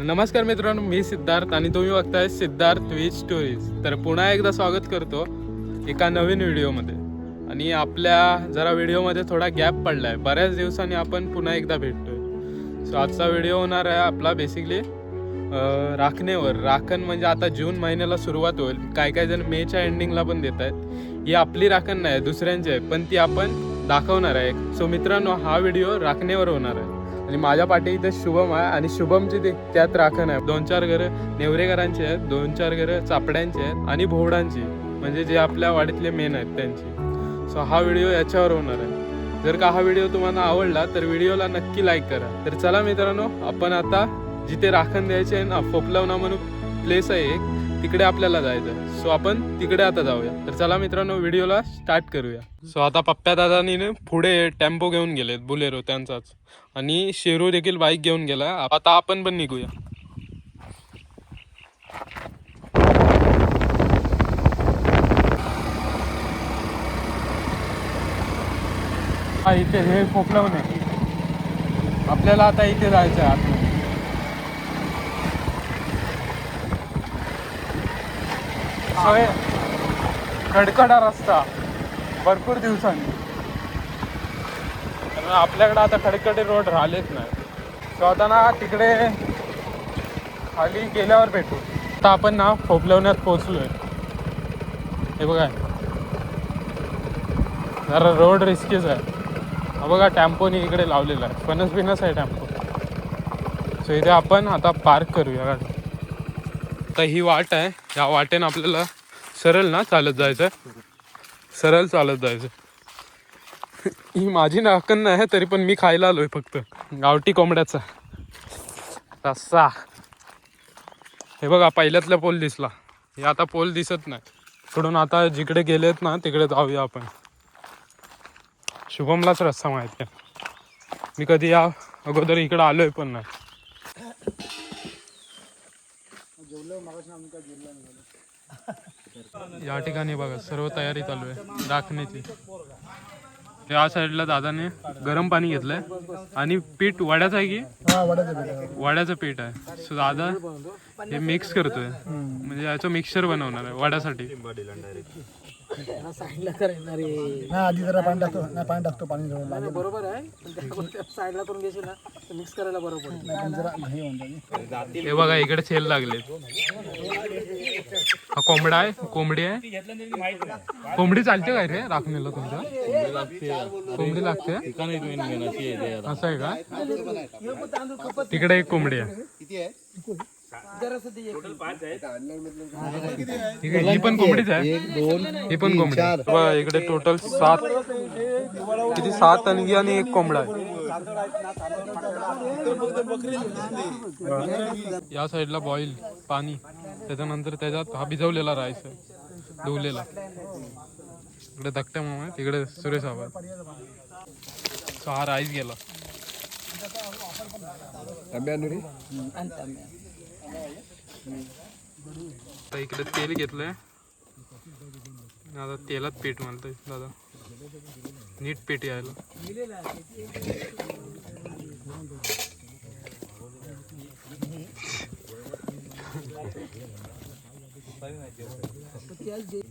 नमस्कार मित्रांनो, मी सिद्धार्थ आणि तुम्ही बघताय सिद्धार्थ विच स्टोरीज. तर पुन्हा एकदा स्वागत करतो एका नवीन व्हिडिओमध्ये. आणि आपल्या जरा व्हिडिओमध्ये थोडा गॅप पडला आहे, बऱ्याच दिवसांनी आपण पुन्हा एकदा भेटतोय. सो आजचा व्हिडिओ होणार आहे आपला बेसिकली राखणेवर. राखण म्हणजे आता जून महिन्याला सुरुवात होईल, काही जण मेच्या एंडिंगला पण देत आहेत. ही आपली राखण नाही, दुसऱ्यांची आहे, पण ती आपण दाखवणार आहे. सो मित्रांनो, हा व्हिडिओ राखणेवर होणार आहे. आणि माझ्या पाठी इथे शुभम आहे आणि शुभमची त्यात राखण आहे. 2-4 घरं नेवरेकरांची आहेत, 2-4 घरं चापड्यांची आहेत आणि भोवडांची, म्हणजे जे आपल्या वाडीतले मेन आहेत त्यांची. सो हा व्हिडिओ याच्यावर होणार आहे. जर का हा व्हिडिओ तुम्हाला आवडला तर व्हिडिओला नक्की लाईक करा. तर चला मित्रांनो, आपण आता जिथे राखण द्यायचे आहे ना, फोपलवना म्हणून प्लेस आहे एक, तिकडे आपल्याला जायचं. सो आपण तिकडे आता जाऊया. तर चला मित्रांनो, व्हिडिओला स्टार्ट करूया. सो आता पप्प्या दादानी पुढे टेम्पो घेऊन गेलेत, बुलेरो त्यांचाच, आणि शेरू देखील बाईक घेऊन गेला. आता आपण पण निघूया. हा इथे हे फोपलवणे, आपल्याला आता इथे जायचं आहे. खडखडा रस्ता भरपूर दिवसांनी, आपल्याकडे आता खडखडे रोड राहिलेच नाही. सो आता ना तिकडे खाली गेल्यावर भेटू. आता आपण ना फोपलवण्यात पोहोचलोय. हे बघा, जरा रोड रिस्कीच आहे. हा बघा, टेम्पोनी इकडे लावलेला आहे, फणस आहे टेम्पो. सो इथे आपण आता पार्क करूया गाडी. आता ही वाट आहे, या वाटेनं आपल्याला सरळ ना चालत जायचं, सरळ चालत जायचं. ही माझी राखण नाही, तरी पण मी खायला आलोय फक्त गावठी कोंबड्याचा रस्सा. हे बघा, पहिल्यातला पोल दिसला, हे आता पोल दिसत नाही. इकडून आता जिकडे गेलेत ना तिकडे जाऊया आपण. शुभमलाच रस्ता माहिती आहे, मी कधी या अगोदर इकडं आलोय पण नाही. या ठिकाणी बघा सर्व तयारी चालू आहे राखण्याची. या साईडला दादाने गरम पाणी घेतलंय आणि पीठ वड्याचं आहे की वड्याचं पीठ आहे. सो दादा हे मिक्स करतोय, म्हणजे याचं मिक्सचर बनवणार आहे वड्यासाठी. आधी जरा पाणी टाकतो पाणी बरोबर आहे, साईडला करून घेशील ना मिक्स करायला बरोबर. हे बघा, इकडे सेल लागले. हा कोंबडा आहे, कोंबडी आहे. कोंबडी चालते काय रे राखणीला तुमच्या? कोंबडी लागते असं आहे का? तिकडे एक कोंबडी आहे, ही पण कोंबडीच आहे. ही पण कोंबडी. इकडे टोटल 7 तणगी आणि एक कोंबडा आहे. या साईडला बॉईल पाणी, त्याच्यानंतर त्याच्यात हा भिजवलेला राईस आहे, धुवलेला. इकडे धाकट्या मामा, तिकडे सुरेश आवाज. सो हा राईस गेला. इकडे तेल घेतलंय, आता तेलात पीठ मारतोय दादा. नीट पीठ यायला.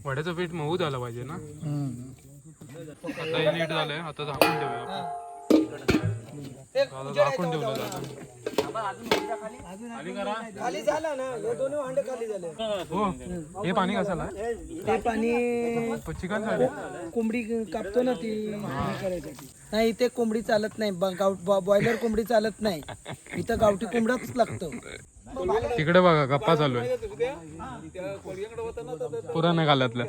वड्याचं पीठ मऊ झालं पाहिजे ना. आता हे नीट झालंय, आता झाकून ठेवूया. झाकून ठेवलं दादा. हो, हे पाणी कशाला? ते पाणी चिकन साठी कोंबडी कापतो ना, ती करायसाठी. नाही, इथे कोंबडी चालत नाही, बॉयलर कोंबडी चालत नाही, इथं गावठी कोंबडाच लागतो. तिकडे बघा गप्पा चालू आहे पुराण्या काळातल्या.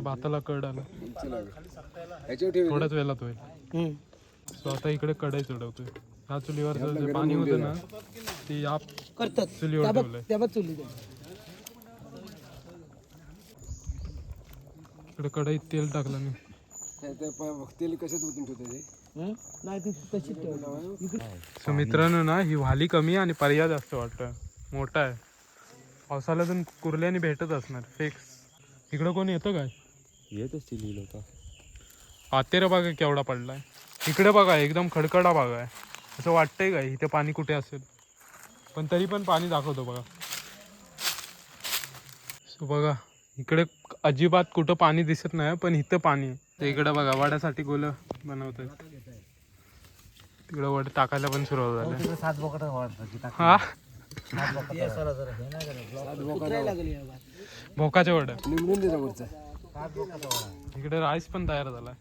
भाताला कड आला, थोड्याच वेळात होईल. सो आता इकडे कढई चढवतोय. ह्या चुलीवर जे पाणी होतं ना, ते या करतात चुलीवर ठेवलंय. इकडे कढईत तेल टाकलं मी. तेल कशात ओतून ठेवते सो मित्रांनो ना, ही वाली कमी आणि पर्याय जास्त वाटतं, मोठा आहे. पावसाळ्यातून कुर्ल्याने भेटत असणार फिक्स. इकडं कोण येतं काय? येत असतील लोक. पातेरा बघा केवढा पडलाय. इकडे बघा एकदम खडखडा भाग आहे. असं वाटतंय का इथे पाणी कुठे असेल, पण तरी पण पाणी दाखवतो बघा. सो बघा इकडे अजिबात कुठं पाणी दिसत नाही, पण इथं पाणी आहे. तर इकडे बघा वड्यासाठी गोलं बनवत आहेत. तिकडे वड टाकायला पण सुरुवात झाली. हा भोकाच्या वड इकडे राईस पण तयार झाला.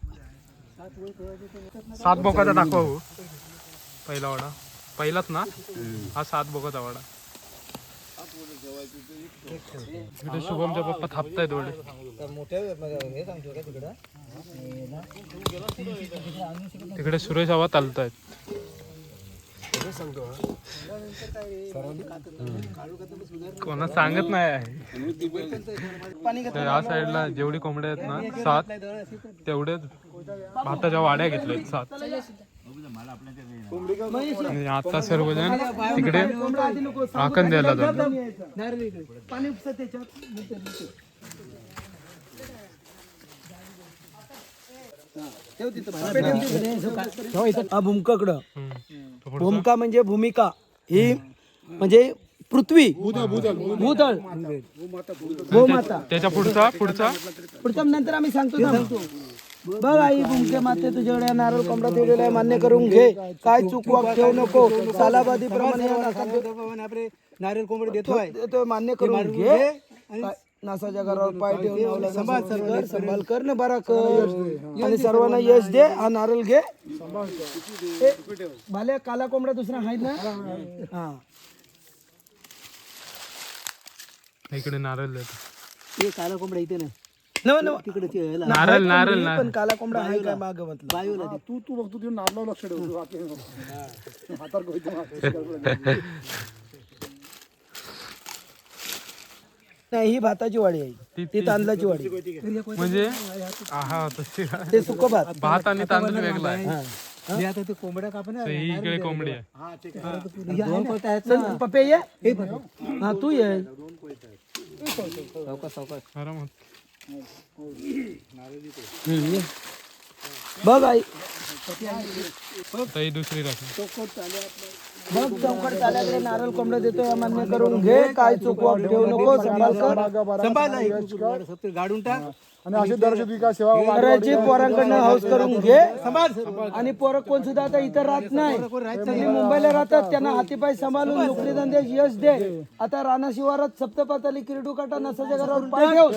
7 भोकाचा दाखवा हो. पहिला वडा पहिलाच ना हा 7 भोकाचा वडा. इकडे शुभमच्या पप्पा थापतायत वडे. तिकडे सुरेश हवा चालतायत. कोणा सांगत नाही आहे. या साईडला जेवढी कोंबड्या आहेत ना 7 तेवढेच भाताच्या वाड्या घेतल्यात 7. आणि आता सर्वजण तिकडे राखण द्यायला जातात. भूमकाकडं भूमिका म्हणजे भूमिका ही म्हणजे पृथ्वी भूतळ भूमाता. त्याच्या पुढचा नंतर आम्ही सांगतो. बघ आई भूमके माते तुझ्याकडे नारळ कोंबडा ठेवलेला आहे, मान्य करून घे. काय चुकवाक ठेवू नको. सालाबादी प्रमाणे नारळ कोंबडा देतोय मान्य करून घे. नासाच्या घरावर पाय ठेवून संभाल कर न बरा कर आणि सर्वांना यश दे. हा नारळ घे. भाल्या काला कोंबडा दुसरा आहे ना. हा इकडे नारळ काला कोंबडा इथे नाही तिकडे नारळ पण काला कोंबडा आहे काय माग म्हटलं. तू बघतो तू नारळावर लक्ष ठेवतो. नाही ही भाताची वाडी आहे, ती तांदळाची वाडी म्हणजे ते सुक भात. भात आणि तांदूळ वेगळा आहे. आता ते कोंबड्या कापण ही इकडे कोंबडी आहे. पप्पे ये. हा तू ये. आरामात. बघ आई ही दुसरी राखण. बघ चौकट चाल्याकडे नारळ कोंबडा देतोय मान्य करून घे. काय चुकवा ठेवू नको. संभाल गाडून टाक आणि असे दर्शक विकास सेवा करायची. पोरांकडनं हाऊस करून घे. आणि पोरं कोण सुद्धा आता इथं राहत नाही, सगळी मुंबईला राहतात. त्यांना हातीपाय सांभाळून नोकरी धंद्यास यश दे. आता राणा शिवारात सप्तपाताली किरडू काटा नसाच्या घरावर पाय ठेव.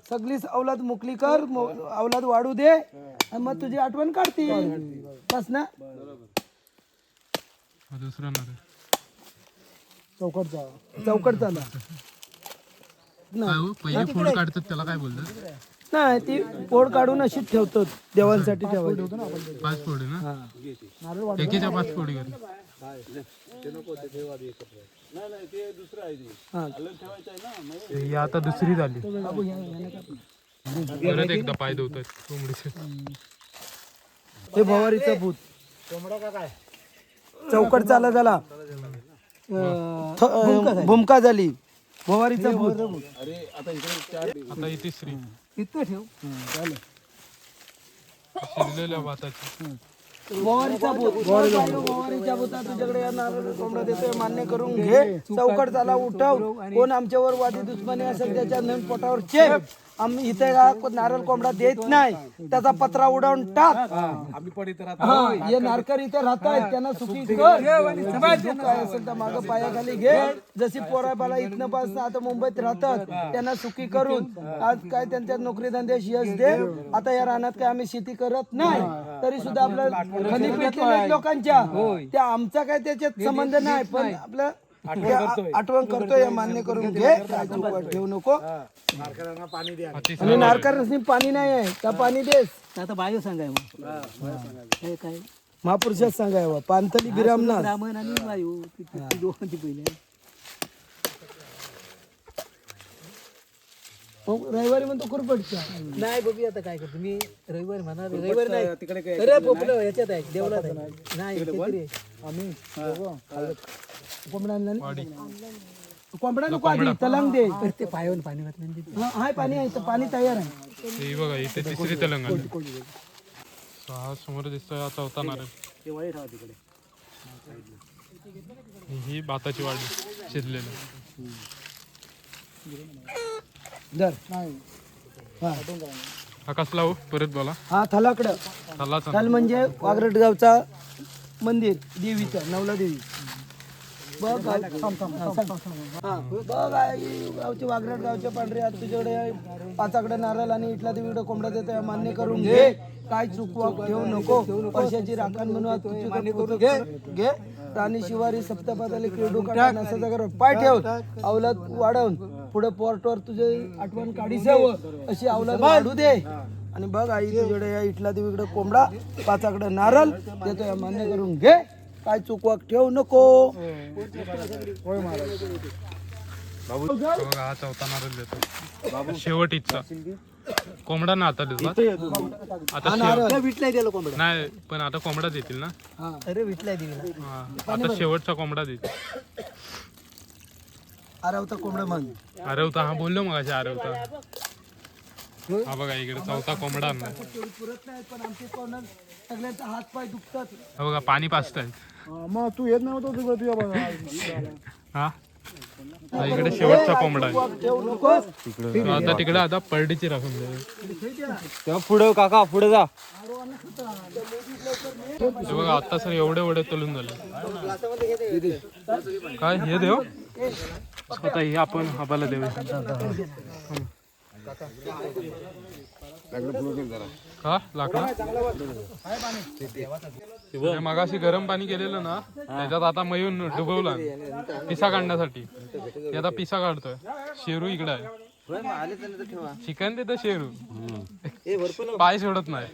सगळीच अवलाद मुकली कर, अवलाद वाढू दे. मग तुझी आठवण काढतील बस ना. दुसरा नारळ चौकट चाला पहिले फोड काढतात त्याला काय बोलतात. नाही ती फोड काढून अशीच ठेवतो देवांसाठी ठेवायची. 5 फोड आहे ना. एकेच्या 5 फोडी कर. ही आता दुसरी झाली. परत एकदा पाय धुतात कोंबडीचे. हे भवारीचं भूत चौकट चाला झाला. भूमिका झाली भवारीचं भूत. आता ही तिसरी इतकं ठेव. शिजलेल्या भाताची. भवारीचा भूत. भवारीच्या भूता तुझ्याकडे या नारळ कोंबडा देतोय मान्य करून घे. चौकट चाला उठव. कोण आमच्यावर वादी दुश्मनी असेल त्याच्या नन पोटावर चेप. आम्ही इथे नारळ कोंबडा देत नाही, त्याचा पत्रा उडवून टाक. हे नारकर इथे राहतात त्यांना सुखी कर. काय असेल तर मागं पायाखाली घे. जशी पोराबाला इथनं पास आता मुंबईत राहतात त्यांना सुखी करून आज काय त्यांच्या नोकरी धंद्यास यश दे. आता या रानात काय आम्ही शेती करत नाही तरी सुद्धा आपलं खनिज भेटलेल्या लोकांच्या त्या आमचा काय त्याच्यात संबंध नाही, पण आपलं आठवण करतोय मान्य करून घे. काय चुकवत ठेवू नको. आणि नारकरांनी पाणी नाही आहे का पाणी देस. आता बायो सांगाय काय महापुरुषात सांगाय पांथली बिरामनाथ ब्राह्मण आणि बायो दोघांची पहिले. रविवारी म्हणतो खुरपटच्या नाही बघू आता काय करतो मी. रविवारी म्हणा रविवारी नाही तिकडे याच्यात आहे देवळात नाही. आम्ही कोंबडा नको आधी तलंग दे. ते पायावर पाणी घातलं. हाय पाणी आहे पाणी तयार आहे. बघा इथे तिसरी तेलंगणा. हा समोर दिसतोय चौथा नारळ. ही भाताची वाडी शिजलेली. धर. नाही हा. हा कसला हो परत बोला. हा थलाकडं. थल्लाचा थल म्हणजे वागरट गावचा मंदिर देवीचं, नवला देवी. बघ हा, बघ आई गावचे वागरट गावचे पांढरे हात तुझ्याकडे 5 आकडे नारळ आणि इथला देवीकडे कोंबडा देतोय, मान्य करून घे. काय चुकवा ठेवू नको. वर्षाची राखण म्हणून आज तुझी मान्य करून घे. राणी शिवारी सप्तपदाले क्रीडू काढा नसा जागर पाय ठेव. अवलाद वाढवून पुढे पोर्टवर तुझे आठवण काढीसावं अशी अवलाद वाढू दे. आणि बघ आई तुझ्याकडे या इथला देवीकडे कोंबडा 5 आकडे नारळ देतोय, मान्य करून घे. काय चुकवाक ठेवू नको. होय महाराज. बघा, हा चौथा नारळ देतो. शेवट इच्छा कोंबडा ना आता देतात. आता नाही पण आता कोंबडा देतील ना. अरे विटलाय देवीला. हा, आता शेवटचा कोंबडा देतील. आरवता कोंबडा म्हण. आरवता हा बोललो मग आरवता. हा बघा इकडे चौथा कोंबडा आणलाय. पुरत नाही पण आमचे कोण सगळ्यांचा हात पाय दुखतात. हा बघा पाणी पाजतायत. मग तू येत नव्हतं तुझ्या हा हा, इकडे शेवटचा कोंबडा आहे. ठेवू नकोस. तो आता तिकडे आता परडीची राखून द्या. तेव्हा पुढे काका पुढे जा. हे बघा आता सर एवढे तळून झाले. काय हे देव आता हे आपण आबाला देऊ. का लाकडा मगाशी गरम पाणी केलेलं ना त्याच्यात आता मयून डुबवला पिसा काढण्यासाठी. ते आता पिसा काढतोय. शेरू इकडे आहे. चिकन देतं शेरू पाय सोडत नाही.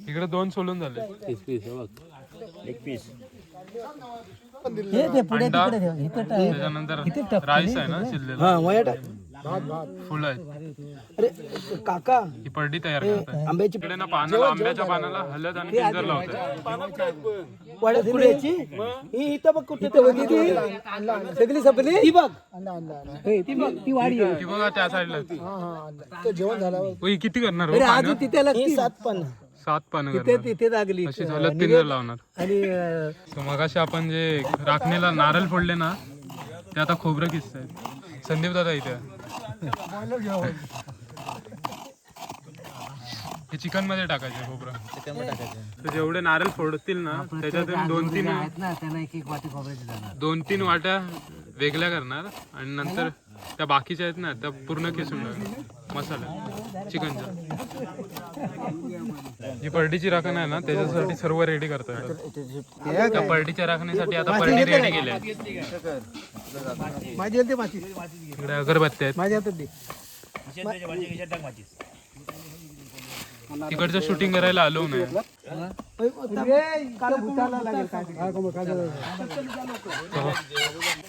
इकडे 2 सोलून झाले. अंडा त्याच्यानंतर राईस आहे ना शिजलेला. फुलं आहेत. अरे काका ही परडी तयार करतात. आंब्याची इकडे ना पानाला आंब्याच्या पानाला हळद आणि पिंजर लावतात. वाड्यात पुढ्याची ही इथं बघ कुठे होती ती सगळी सपली ती बघ. ती बघ ती वाडी आहे. ती बघा त्या साईडला. जेवण झाल्यावर ही किती करणार हो पानं? ही 7 पानं. 7 पानं करणार. तिथे लागली अशी हळद पिंजर लावणार. आणि So मगाशी आपण जे राखणीला नारळ फोडले ना ते आता खोबरं किसतायत. संदीप दादा इथे हे चिकन मध्ये टाकायचे खोबरं. तर जेवढे नारळ फोडतील ना त्याच्यातून 2-3 वाट्या वेगळ्या करणार आणि नंतर त्या बाकीच्या आहेत ना त्या पूर्ण किसून टाकणार मसाला चिकनच्या. जी परडीची राखण आहे ना त्याच्यासाठी सर्व रेडी करतात. त्या परडीच्या राखणीसाठी आता परडी रेडी केल्या. माझी होती माती इकडे अगरबत्ती आहेत. माझ्या हातात दे. तिकडचं शूटिंग करायला आलो नाही. काल भूताला लागेल काय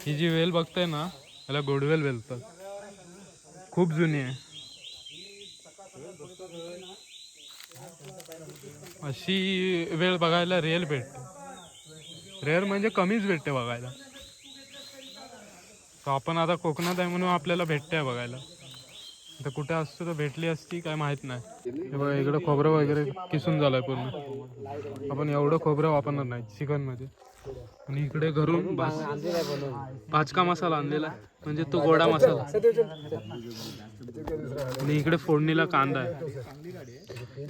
ही जी वेल बघताय ना याला गोडवेल बोलतात. खूप जुनी आहे. अशी वेळ बघायला रेअर भेटते. रेअर म्हणजे कमीच भेटते बघायला. तर आपण आता कोकणात आहे म्हणून आपल्याला भेटते बघायला. तर कुठे असतो तर भेटली असती काय माहित नाही. हे बघा इकडे खोबरं वगैरे किसून झालंय पूर्ण. आपण एवढं खोबरं वापरणार नाही चिकन मध्ये. आणि इकडे घरून भाजका मसाला आणलेला म्हणजे तो गोडा मसाला. आणि इकडे फोडणीला कांदा आहे.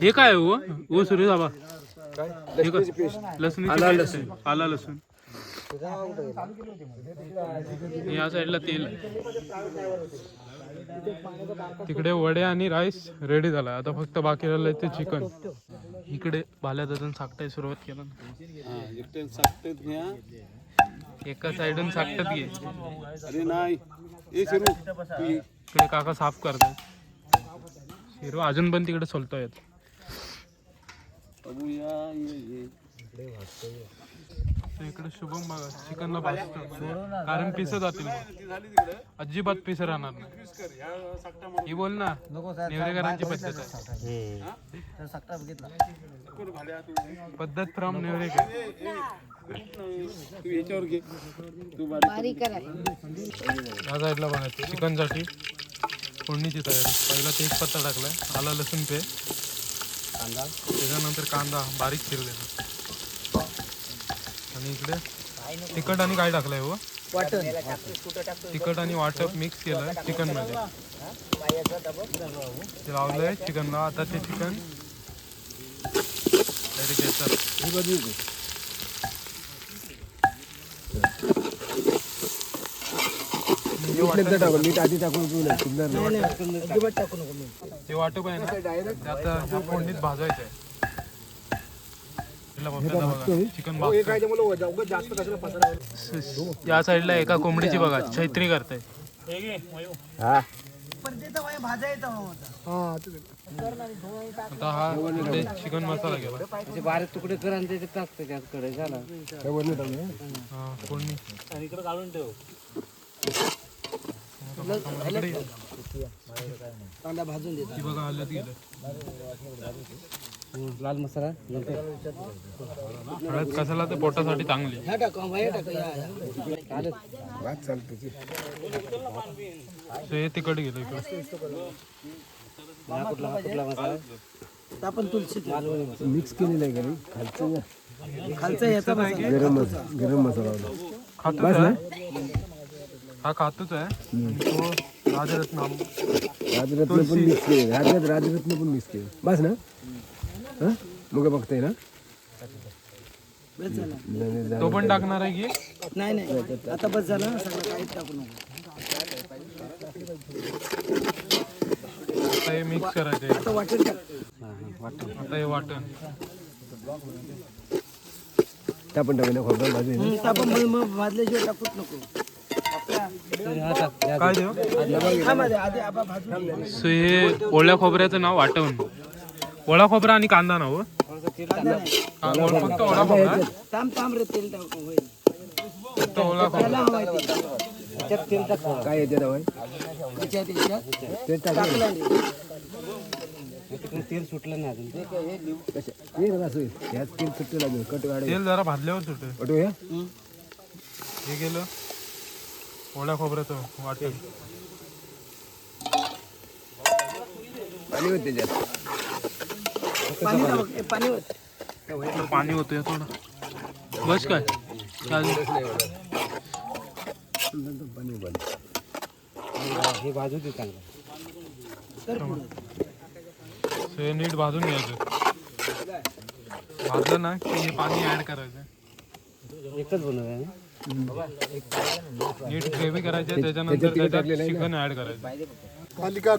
हे काय हो सुरेश बाबा? हे काय लसूण आला लसूण. या साईडला तेल. तिकडे वडे आणि राईस रेडी झाला. आता फक्त बाकी राहिलंय ते चिकन. इकडे भाल्या दादा साकटाय सुरुवात केला. एका साईडून साकटत घे. इकडे काका साफ करतात. शिरू अजून पण तिकडे सोलतोय. इकडे शुभम बघा चिकनला भाजतो कारण पिसं जातील. अजिबात पिसं राहणार नाही. ही बोल ना नेवरेकरांची पद्धत आहे. पद्धत फ्रॉम नेवरेकर. या साईडला बघा चिकनसाठी फोडणीची तयारी. पहिला तेजपत्ता टाकलाय, आला लसूण पे, त्याच्यानंतर कांदा बारीक चिरलेला. आणि इकडे तिखट आणि काय टाकलंय हो? वाटण तिखट आणि वाटप मिक्स केलंय चिकन मध्ये. ते लावलंय चिकनला. आता ते चिकन डायरेक्ट येतात. मीठ आधी टाकून अजिबात टाकू नको मी. ते वाटप आहे ना ते आता ह्या फोडणीत भाजायचं आहे. चिकन या साईडला एका कोंबडीची बघा छैत्री करताय. पण ते तर भाजा येतं आता हा इकडे चिकन मसाला गेला. त्याचे बारीक तुकडे कर आणि त्याचे टाक त्याच्याकडे झाला. हा फोडणी इकडे काढून ठेव. इकडे ये. कांदा भाजून देतात. ती बघा हलत गेलं. लाल मसाला हळद कशाला तर पोटासाठी चांगली. ह्या टाका हे टाका हे तिखट गेलं इकडे. कुठला मसाला आपण तुलसी मिक्स केलेलं आहे का नाही खालचं खालचा याचा गरम मसाला खातोच आहे हा खातोच आहे. आणि तो राजरत्न राजरत्न पण मिक्स केले राजरत्न पण मिक्स केले बस ना. हा मग बघताय ना तो पण टाकणार आहे की नाही नाही आता बस झालं ना सगळं काहीच टाकू नको. आता हे मिक्स करायचं आता वाटण टाक. आता हे वाटण आपण टाकू ना खोबरं भाजून आपण मग भाजल्याशिवाय टाकूच नको. काय देऊ. आधी आपण भाजून सो हे ओल्या खोबऱ्याचं नाव वाटण. ओला खोबरा आणि कांदा ना हो. फक्त ओला खोबरा ताम रे तेल टाकू होईल. फक्त ओला खोबरा. तेल टाक काय येते दवाई त्याच्यात ते टाकलं तेल सुटलं नाही अजून. ह्याच तेल सुट्टे लागेल कट गाडी तेल जरा भाजल्यावर सुटेल. कटूया हे गेलं ओल्या खोबऱ्याचं वाटण. पाणी होते त्याच्यात पाणी होत पाणी होतंय थोडं बस काय चालेल. पाणी बंद हे बाजू दे चांगलं. हे नीट भाजून घ्यायचं. भाजलं ना की हे पाणी ऍड करायचं. एकच बनवूया ना. नीट ग्रेव्ही करायची. त्याच्यानंतर त्याच्यात चिकन ऍड करायचं.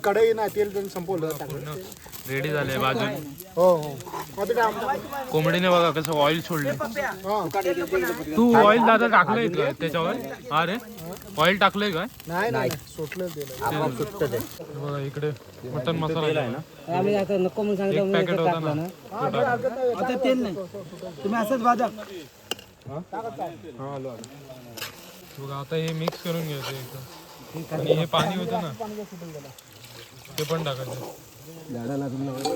कढई ना तेल संपवलं रेडी झाले भाजून. हो हो कोंबडीने बघा कसं ऑइल सोडले. तू ऑइल दादा टाकलंय काय त्याच्यावर. अरे ऑइल टाकलंय काय. नाही सुटलं तेल बघा इकडे मटन मसाला आहे ना. आम्ही आता नको म्हणून सांगितलं एक पॅकेट होता ना तो टाकला. आता तेल नाही तुम्ही असंच भाजा. बघा आता हे मिक्स करून घ्यायचं एकदम. आणि हे पाणी होतं ना ते पण टाकायचं.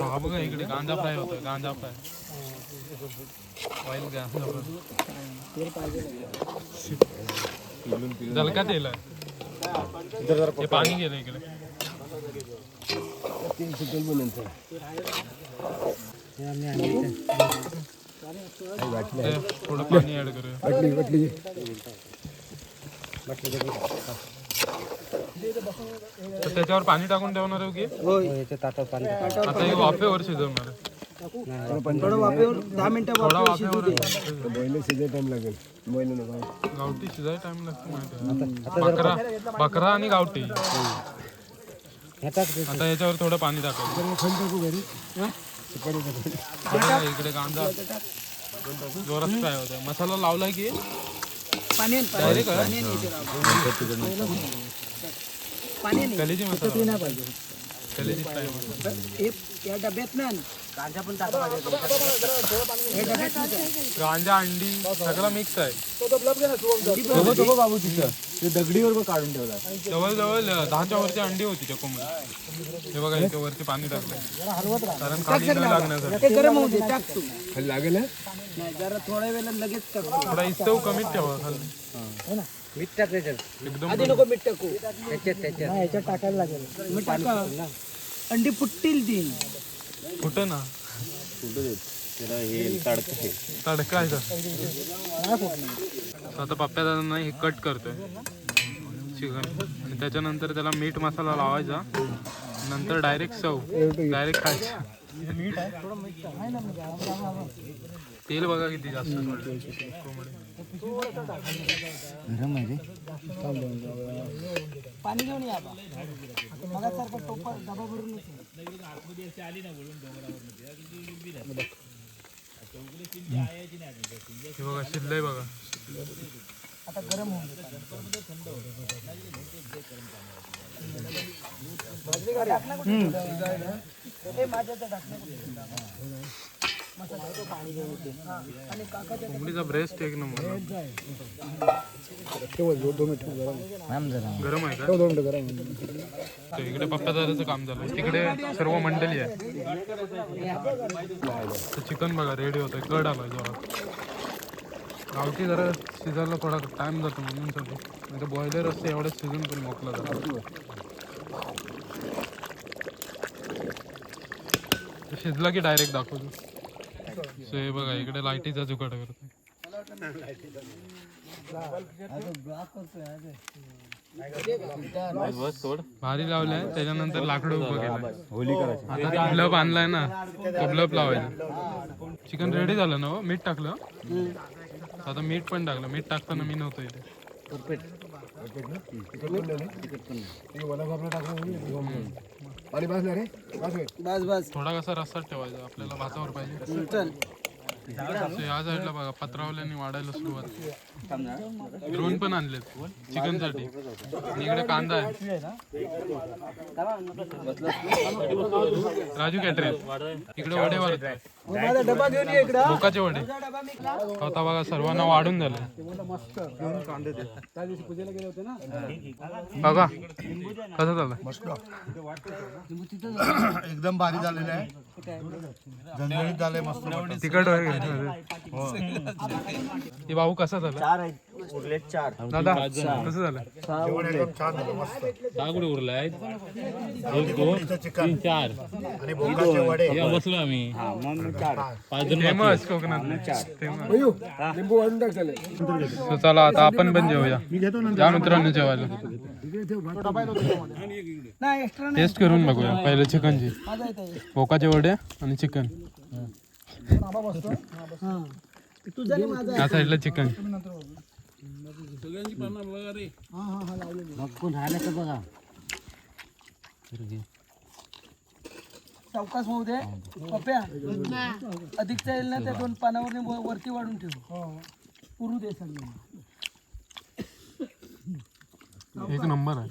हा बघा इकडे कांदा फ्राय होतोय. कांदा फ्राय ऑइल कांदा जलका तेल आहे. हे पाणी गेलं इकडे. तेल सुटेल पण नंतर ते थोडं पाणी ऍड करूया. वाटली तर त्याच्यावर पाणी टाकून ठेवणार आहे की याच्या ताटात पाणी टाक. आता हे वाफेवर शिजवणार आहे. थोडं वाफेवर 10 मिनिटं थोडा वाफेवर शिजू वाफेवर दे. बैल शिजाय टाइम लागेल बैल नको गावठी शिजाय टाइम लागतो माहिती आहे. बकरा आणि गावठी. हे टाक ते. आता याच्यावर थोडं पाणी टाकायचं. बघा इकडे कांदा जोरात फ्राय होतोय. मसाला लावलाय की पाणी डायरेक्ट कलेजी मसाला नाही पाहिजे. कलेजी फ्राय. या डब्यात ना कांदा पण टाका. गांजा अंडी सगळं मिक्स आहे. बाबू तिथं ते दगडीवर काढून ठेवला जवळजवळ 10च्या वरची अंडी होती त्या कोंबडी. हे बघा इथे वरती पाणी टाकलंय कारण खाली न लागण्यासाठी. ते गरम होऊ दे टाक तू. खाली लागेल नाही जरा थोड्या वेळात लगेच टाक. थोडा इस्तव कमीच ठेवा खाली. मीठ टाक त्याच्यात. एकदम आधी नको मीठ टाकू. त्याच्यात ह्याच्यात टाकायला लागेल. मीठ टाका. अंडी फुटतील ती. कुठं ना तडकायचं. आता पप्प्या दादांना हे कट करतोय चिकन आणि त्याच्यानंतर त्याला मीठ मसाला लावायचा, नंतर डायरेक्ट डायरेक्ट खायचं. तेल बघा किती जास्त पाणी घेऊन या मग सारखं टोपा डबा भरून बघा शिजलंय बघा. आता गरम होऊन कोंबडीचा ब्रेस्ट एक नंबर. गरम आहे का? तर इकडे पप्पा दादाचं काम झालं, तिकडे सर्व मंडळी आहे. चिकन बघा रेडी होतंय, कड आलाय जोरात. गावठी जरा शिजायला थोडा टाइम जातो म्हणून चालू, नाही तर बॉयलर असते एवढं शिजून पण मोकला जातो. शिजला की डायरेक्ट दाखवतो. सो हे बघा इकडे लाईटीचा जुगाड करतो. भारी लावलंय, त्याच्यानंतर लाकडं उभं केलंय. आता ब्लब आणलाय ना, तो ब्लब लावायचा. चिकन रेडी झालं ना हो? मीठ टाकलं आता, मीठ पण टाकलं. मीठ टाकताना मी नव्हतं इथे. बस बस थोडा कसा रस्सा ठेवायचा, आपल्याला भातावर पाहिजे. चल या साईडला बघा पत्रावल्याने वाढायला सुरुवात. ड्रोन पण आणलेत चिकन साठी. आणि इकडे कांदा आहे. राजू कॅटरिंग इकडे वडे वाढत. माझा डबा घेऊन ये इकडं. भोकाचे वडे आता बघा सर्वांना वाढून झाले बघा. कसं झालं? एकदम भारी झालेलं आहे, झणझणीत झालंय, मस्त तिखट वगैरे. ते भाऊ कसा झाला? दादा कसं झालं? फेमस कोकणात. लिंबू वाढून टाक चालेल. So, चला आता आपण पण जेवूया. या मित्रांनो जेवायला. नाही एक्स्ट्रा नाही. टेस्ट करून बघूया पहिले चिकनची. माझा येत भोकाचे वडे आणि चिकन. तुझा आणि माझा या साईडला चिकन. चौकास होऊ दे पप्या. अधिकचा येईल ना त्या दोन पानावर वरती वाढून ठेव. पुरू दे सगळं. एक नंबर आहे.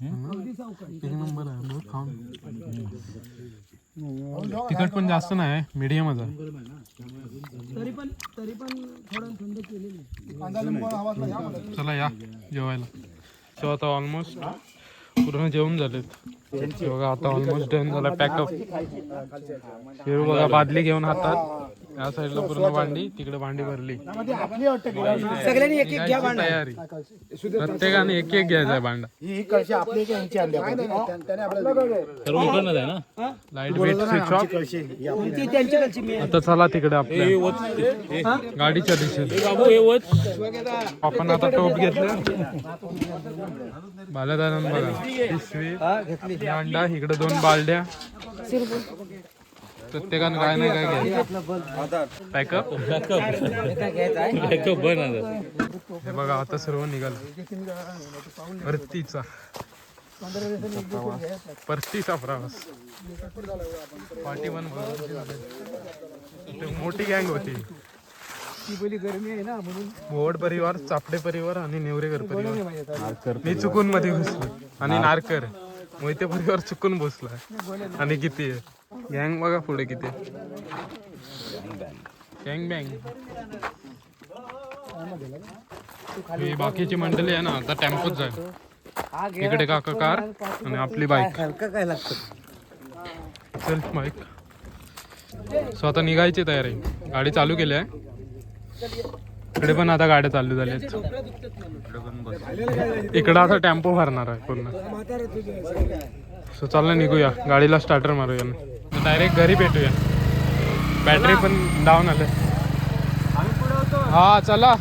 एक नंबर आहे. मग खाऊन. तिखट पण जास्त नाही, मीडियमच आहे. तरी पण थोडं थंड केलेलं. चला या जेवायला. सो आता ऑलमोस्ट पूर्ण जेवण झालेत. बघा आता ऑलमोस्ट डन झाला पॅकअप. हे बघा बादली घेऊन हातात. या साईडला पूर्ण भांडी, तिकडे भांडी भरली. सगळ्यांनी एक एक घ्या भांडा. तयारी प्रत्येकाने एक एक घ्यायचा भांडा. ही कळशी आपली यांची आणली लाईट वेट स्विच ऑफ. ती त्यांची कलची मी आता चला तिकडे आपल्या गाडीच्या दिशेने. आपण आता टोप घेतलं. बालादारांना बघा पिशवी, अंडा, इकडे 2 बालड्या. प्रत्येकानं काय नाही काय घ्यायचं. पॅकअप. हे बघा आता सर्व निघालं. परतीचा प्रवास. पार्टी पण मोठी गँग होती. गरमी आहे ना म्हणून. भोवड परिवार, चापडे परिवार आणि नेवरेकर परिवार. मी चुकून मध्ये घुसलो. आणि नारकर मोहिते परिवार चुकून बसला. आणि किती आहे गँग बघा पुढे किती. गँग बँग. ही बाकीची मंडळी आहे ना आता टेम्पोत जाईल. इकडे काका कार आणि आपली बाईक. चल बाईक. सो आता निघायची तयारी. गाडी चालू केली आहे. इकडे पण आता गाड्या चालू झाल्या. इकडं आता टेम्पो भरणार आहे पूर्ण. सो चाललं निघूया. गाडीला स्टार्टर मारूया. डायरेक्ट घरी भेटूया. बॅटरी पण डाऊन आले. हा चला.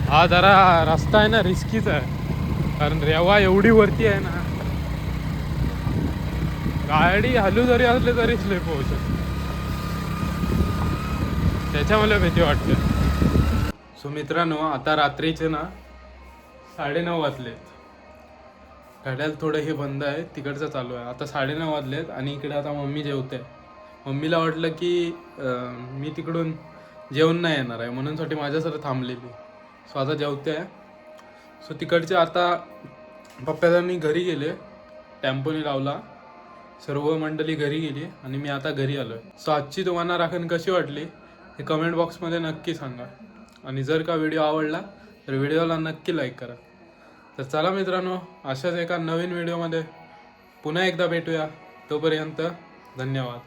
हा जरा रस्ता आहे ना रिस्कीच आहे, कारण रेवा एवढी वरती आहे ना, गाडी हलू जरी असले तरी स्लिप होऊ शकते, त्याच्यामुळे भीती वाटते. सो मित्रांनो, आता रात्रीचे ना 9:30 वाजलेत. गाड्याला थोडं हे बंद आहे, तिकडचं चालू आहे. आता 9:30 वाजलेत आणि इकडे आता मम्मी जेवते. मम्मीला वाटलं की मी तिकडून जेवण नाही येणार आहे म्हणून साठी माझ्यासोबत थांबलेली. सो आता जेवते आहे. सो तिकडचे आता पप्पादांनी घरी गेले, टेम्पोनी लावला, सर्व मंडळी घरी गेली आणि मी आता घरी आलो आहे. सो आजची तुम्हाला राखण कशी वाटली हे कमेंट बॉक्समध्ये नक्की सांगा. आणि जर का व्हिडिओ आवडला तर व्हिडिओला नक्की लाईक करा. तर चला मित्रांनो, अशाच एका नवीन व्हिडिओमध्ये पुन्हा एकदा भेटूया. तोपर्यंत धन्यवाद.